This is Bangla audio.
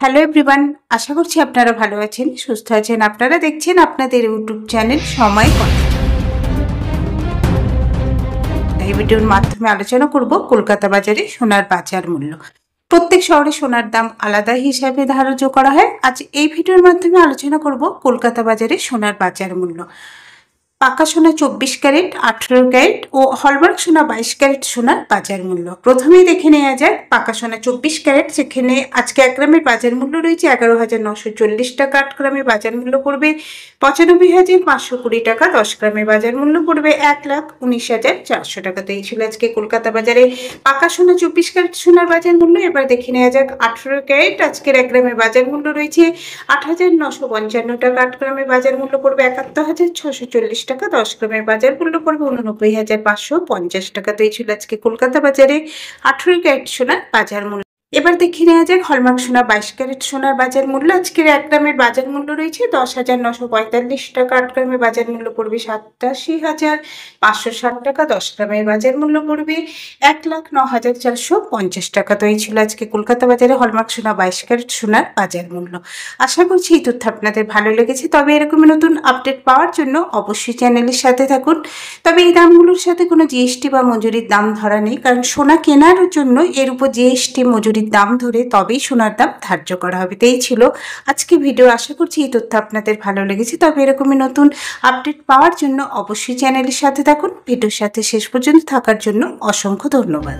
হ্যালো এভরিওয়ান, আশা করছি আপনারা ভালো আছেন, সুস্থ আছেন। আপনারা দেখছেন আপনাদের ইউটিউব চ্যানেল সময় কথা। এই ভিডিওর মাধ্যমে আলোচনা করব কলকাতা বাজারে সোনার বাজার মূল্য। প্রত্যেক শহরে সোনার দাম আলাদা হিসাবে ধার্য করা হয়। আজ এই ভিডিওর মাধ্যমে আলোচনা করব কলকাতা বাজারে সোনার বাজার মূল্য। পাকা সোনা 24 ক্যারেট, 18 ক্যারেট ও হলমার্ক সোনা 22 ক্যারেট সোনার বাজার মূল্য। প্রথমেই দেখে নেওয়া যায় পাকা সোনা 24 ক্যারেট, যেখানে আজকে 1 গ্রামের বাজার মূল্য রয়েছে 11,940 টাকা। 8 গ্রামের বাজার মূল্য পড়বে 95,520 টাকা। 10 গ্রামের বাজার মূল্য পড়বে 1,19,400 টাকা। তো এই ছিল আজকে কলকাতা বাজারে পাকা সোনা 24 ক্যারেট সোনার বাজার মূল্য। এবার দেখে নেওয়া যাক 18 ক্যারেট। আজকের 1 গ্রামের বাজার মূল্য রয়েছে 8,955 টাকা। 8 গ্রামের বাজার মূল্য পড়বে 71,640 টাকা। 10 গ্রামের বাজার মূল্য পড়বে 89,550 টাকা। তো এই ছিল আজকে কলকাতা বাজারে 18 ক্যারেট সোনার বাজার মূল্য। এবার দেখে নেওয়া যাক হলমার্ক সোনা 22 ক্যারেট সোনার বাজার মূল্য। আজকের 1 গ্রামের বাজার মূল্য রয়েছে 10,945 টাকা। 8 গ্রামের বাজার মূল্য পড়বে 87,560 টাকা। 10 গ্রামের বাজার মূল্য পড়বে 1,09,450 টাকা। তো এই ছিল আজকে কলকাতা বাজারে হলমার্ক সোনা 22 ক্যারেট সোনার বাজার মূল্য। আশা করছি এই তথ্য আপনাদের ভালো লেগেছে। তবে এরকম নতুন আপডেট পাওয়ার জন্য অবশ্যই চ্যানেলের সাথে থাকুন। তবে এই দামগুলোর সাথে কোনো জিএসটি বা মজুরির দাম ধরা নেই, কারণ সোনা কেনার জন্য এর উপর জিএসটি মজুরির দাম ধরে তবেই সোনার দাম ধার্য করা হবে। তো এই ছিল আজকে ভিডিও। আশা করছি এই তথ্য আপনাদের ভালো লেগেছে। তবে এরকমই নতুন আপডেট পাওয়ার জন্য অবশ্যই চ্যানেলের সাথে থাকুন। ভিডিওর সাথে শেষ পর্যন্ত থাকার জন্য অসংখ্য ধন্যবাদ।